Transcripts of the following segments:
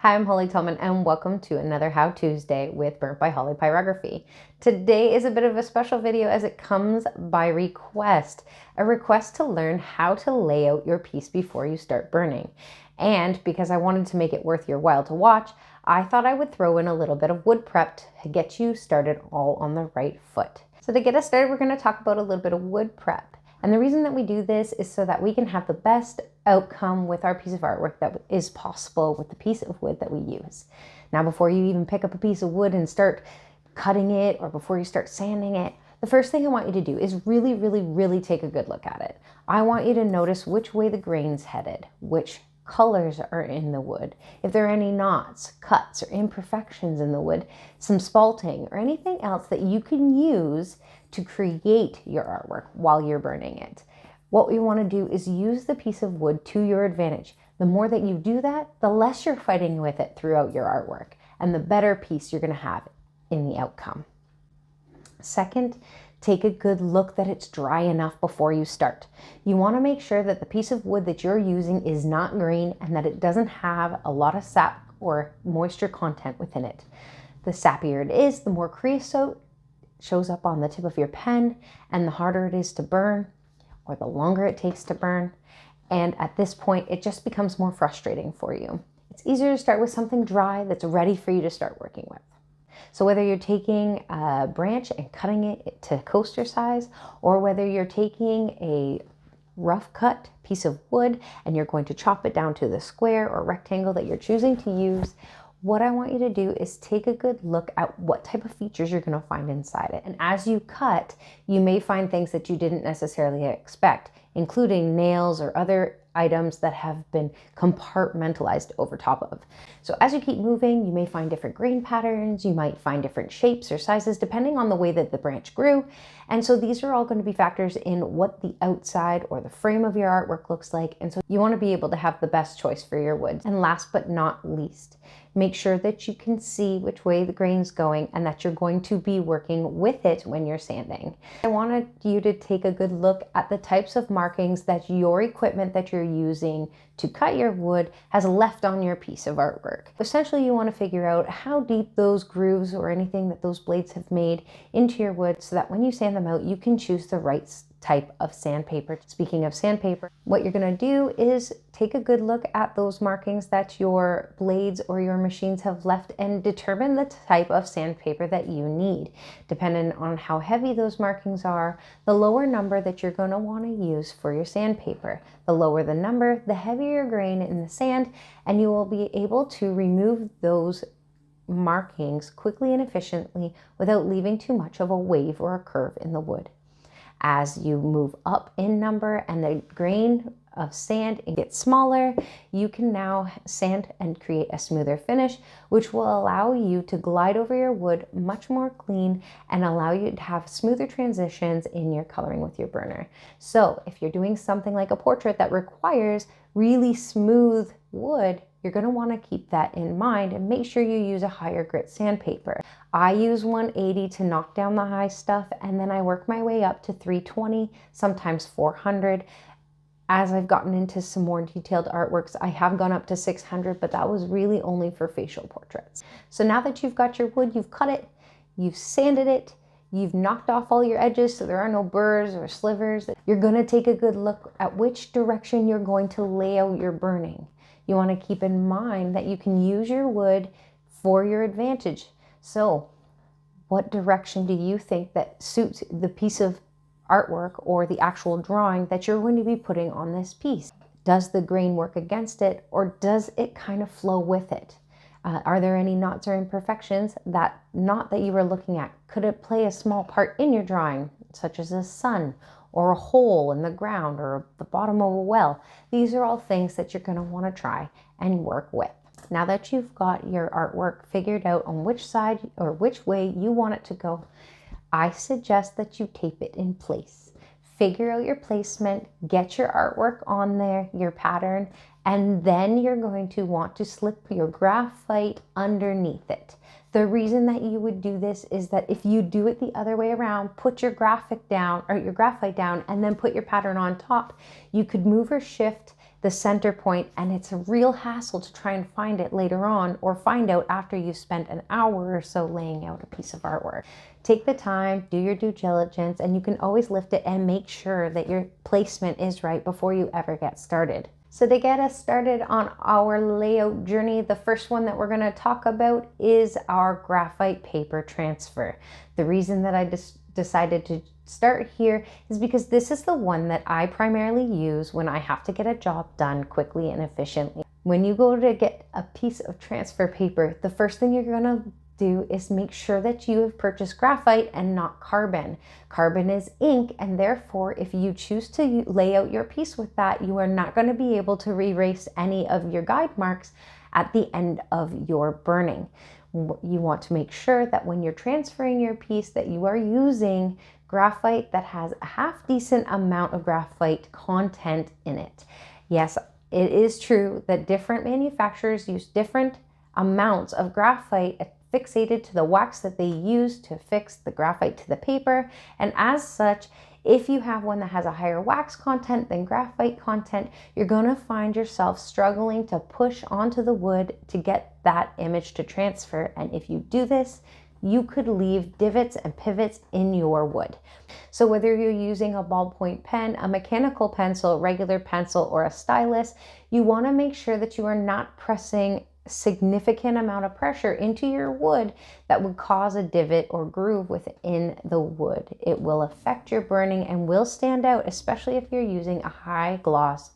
Hi, I'm Holly Tallman and welcome to another How Tuesday with Burnt by Holly Pyrography. Today is a bit of a special video as it comes by request, a request to learn how to lay out your piece before you start burning. And because I wanted to make it worth your while to watch, I thought I would throw in a little bit of wood prep to get you started all on the right foot. So to get us started, we're going to talk about a little bit of wood prep. And the reason that we do this is so that we can have the best outcome with our piece of artwork that is possible with the piece of wood that we use. Now, before you even pick up a piece of wood and start cutting it, or before you start sanding it, the first thing I want you to do is really take a good look at it. I want you to notice which way the grain's headed, which colors are in the wood, if there are any knots, cuts, or imperfections in the wood, some spalting, or anything else that you can use to create your artwork while you're burning it. What we want to do is use the piece of wood to your advantage. The more that you do that, the less you're fighting with it throughout your artwork, and the better piece you're going to have in the outcome. Second, take a good look that it's dry enough before you start. You want to make sure that the piece of wood that you're using is not green and that it doesn't have a lot of sap or moisture content within it. The sappier it is, the more creosote shows up on the tip of your pen, and the harder it is to burn, or the longer it takes to burn. And at this point, it just becomes more frustrating for you. It's easier to start with something dry that's ready for you to start working with. So whether you're taking a branch and cutting it to coaster size, or whether you're taking a rough cut piece of wood and you're going to chop it down to the square or rectangle that you're choosing to use, what I want you to do is take a good look at what type of features you're going to find inside it. And as you cut, you may find things that you didn't necessarily expect, including nails or other items that have been compartmentalized over top of. So as you keep moving, you may find different grain patterns, you might find different shapes or sizes depending on the way that the branch grew. And so these are all going to be factors in what the outside or the frame of your artwork looks like. And so you want to be able to have the best choice for your wood. And last but not least, make sure that you can see which way the grain's going and that you're going to be working with it when you're sanding. I wanted you to take a good look at the types of markings that your equipment that you're using to cut your wood has left on your piece of artwork. Essentially, you want to figure out how deep those grooves or anything that those blades have made into your wood so that when you sand them out, you can choose the right type of sandpaper. Speaking of sandpaper, what you're going to do is take a good look at those markings that your blades or your machines have left and determine the type of sandpaper that you need. Depending on how heavy those markings are, the lower number that you're going to want to use for your sandpaper. The lower the number, the heavier your grain in the sand, and you will be able to remove those markings quickly and efficiently without leaving too much of a wave or a curve in the wood. As you move up in number and the grain of sand gets smaller, you can now sand and create a smoother finish, which will allow you to glide over your wood much more clean and allow you to have smoother transitions in your coloring with your burner. So if you're doing something like a portrait that requires really smooth wood, you're going to want to keep that in mind and make sure you use a higher grit sandpaper. I use 180 to knock down the high stuff, and then I work my way up to 320, sometimes 400. As I've gotten into some more detailed artworks, I have gone up to 600, but that was really only for facial portraits. So now that you've got your wood, you've cut it, you've sanded it, you've knocked off all your edges so there are no burrs or slivers, you're going to take a good look at which direction you're going to lay out your burning. You want to keep in mind that you can use your wood for your advantage. So what direction do you think that suits the piece of artwork or the actual drawing that you're going to be putting on this piece? Does the grain work against it, or does it kind of flow with it? Are there any knots or imperfections? That knot that you were looking at, could it play a small part in your drawing, such as a sun or a hole in the ground or the bottom of a well? These are all things that you're going to want to try and work with. Now that you've got your artwork figured out on which side or which way you want it to go, I suggest that you tape it in place. Figure out your placement, get your artwork on there, your pattern, and then you're going to want to slip your graphite underneath it. The reason that you would do this is that if you do it the other way around, put your graphite down and then put your pattern on top, you could move or shift the center point, and it's a real hassle to try and find it later on or find out after you've spent an hour or so laying out a piece of artwork. Take the time, do your due diligence, and you can always lift it and make sure that your placement is right before you ever get started. So to get us started on our layout journey, the first one that we're going to talk about is our graphite paper transfer. The reason that I decided to start here is because this is the one that I primarily use when I have to get a job done quickly and efficiently. When you go to get a piece of transfer paper, the first thing you're going to do is make sure that you have purchased graphite and not carbon. Carbon is ink, and therefore if you choose to lay out your piece with that, you are not going to be able to erase any of your guide marks at the end of your burning. You want to make sure that when you're transferring your piece that you are using graphite that has a half decent amount of graphite content in it. Yes, it is true that different manufacturers use different amounts of graphite fixated to the wax that they use to fix the graphite to the paper, and as such, if you have one that has a higher wax content than graphite content, you're going to find yourself struggling to push onto the wood to get that image to transfer. And if you do this, you could leave divots and pivots in your wood. So whether you're using a ballpoint pen, a mechanical pencil, regular pencil, or a stylus, you want to make sure that you are not pressing significant amount of pressure into your wood that would cause a divot or groove within the wood. It will affect your burning and will stand out, especially if you're using a high gloss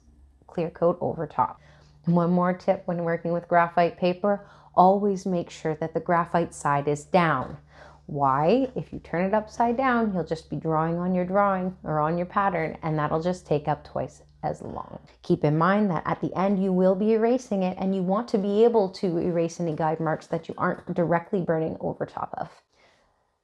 clear coat over top. And one more tip when working with graphite paper, always make sure that the graphite side is down. Why? If you turn it upside down, you'll just be drawing on your drawing or on your pattern, and that'll just take up twice as long. Keep in mind that at the end you will be erasing it, and you want to be able to erase any guide marks that you aren't directly burning over top of.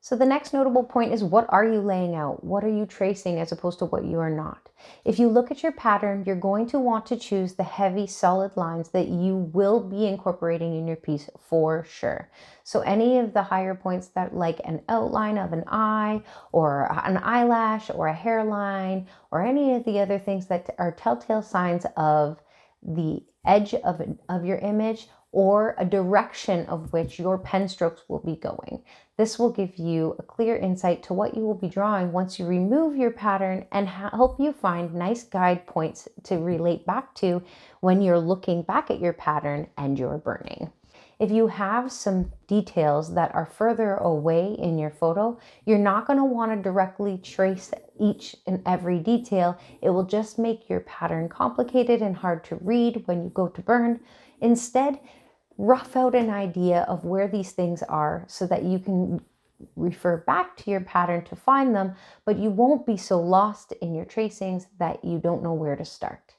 So the next notable point is, what are you laying out? What are you tracing as opposed to what you are not? If you look at your pattern, you're going to want to choose the heavy solid lines that you will be incorporating in your piece for sure. So any of the higher points that like an outline of an eye or an eyelash or a hairline or any of the other things that are telltale signs of the edge of your image or a direction of which your pen strokes will be going. This will give you a clear insight to what you will be drawing once you remove your pattern and help you find nice guide points to relate back to when you're looking back at your pattern and you're burning. If you have some details that are further away in your photo, you're not going to want to directly trace each and every detail. It will just make your pattern complicated and hard to read when you go to burn. Instead, rough out an idea of where these things are so that you can refer back to your pattern to find them, but you won't be so lost in your tracings that you don't know where to start.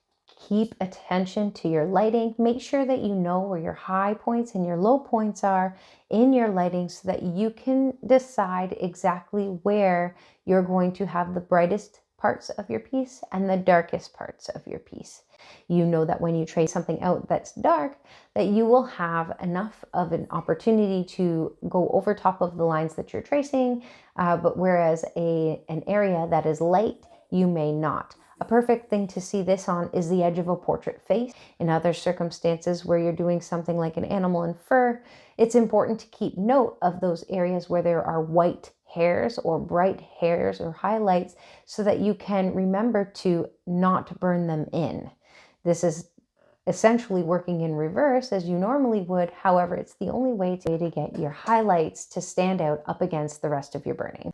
Keep attention to your lighting. Make sure that you know where your high points and your low points are in your lighting so that you can decide exactly where you're going to have the brightest parts of your piece and the darkest parts of your piece. You know that when you trace something out that's dark, that you will have enough of an opportunity to go over top of the lines that you're tracing, but whereas an area that is light, you may not. A perfect thing to see this on is the edge of a portrait face. In other circumstances where you're doing something like an animal in fur, it's important to keep note of those areas where there are white hairs or bright hairs or highlights so that you can remember to not burn them in. This is essentially working in reverse as you normally would. However, it's the only way to get your highlights to stand out up against the rest of your burning.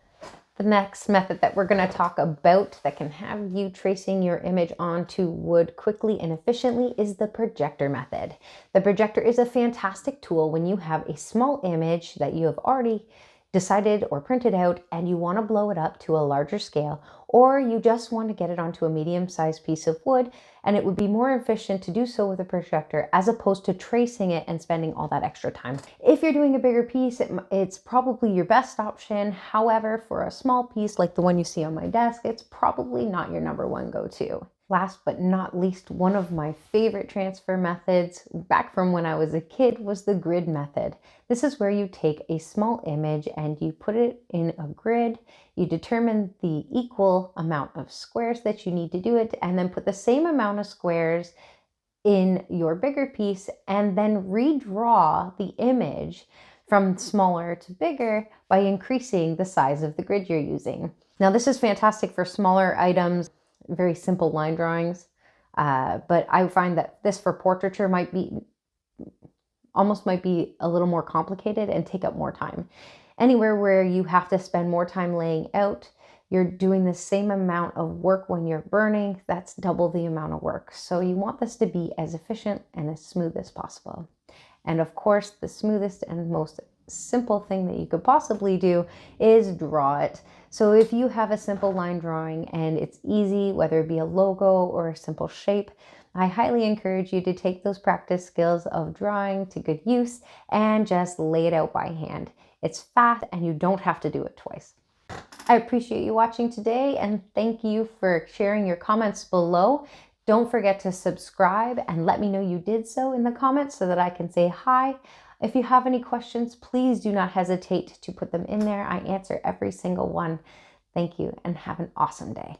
The next method that we're going to talk about that can have you tracing your image onto wood quickly and efficiently is the projector method. The projector is a fantastic tool when you have a small image that you have already decided or printed out and you want to blow it up to a larger scale, or you just want to get it onto a medium-sized piece of wood, and it would be more efficient to do so with a projector as opposed to tracing it and spending all that extra time. If you're doing a bigger piece, it's probably your best option. However, for a small piece like the one you see on my desk, it's probably not your number one go-to. Last but not least, one of my favorite transfer methods back from when I was a kid was the grid method. This is where you take a small image and you put it in a grid, you determine the equal amount of squares that you need to do it, and then put the same amount of squares in your bigger piece and then redraw the image from smaller to bigger by increasing the size of the grid you're using. Now, this is fantastic for smaller items, very simple line drawings, but I find that this for portraiture might be a little more complicated and take up more time. Anywhere where you have to spend more time laying out, you're doing the same amount of work when you're burning, that's double the amount of work. So you want this to be as efficient and as smooth as possible. And of course, the smoothest and most simple thing that you could possibly do is draw it. So if you have a simple line drawing and it's easy, whether it be a logo or a simple shape, I highly encourage you to take those practice skills of drawing to good use and just lay it out by hand. It's fast and you don't have to do it twice. I appreciate you watching today and thank you for sharing your comments below. Don't forget to subscribe and let me know you did so in the comments so that I can say hi. If you have any questions, please do not hesitate to put them in there. I answer every single one. Thank you and have an awesome day.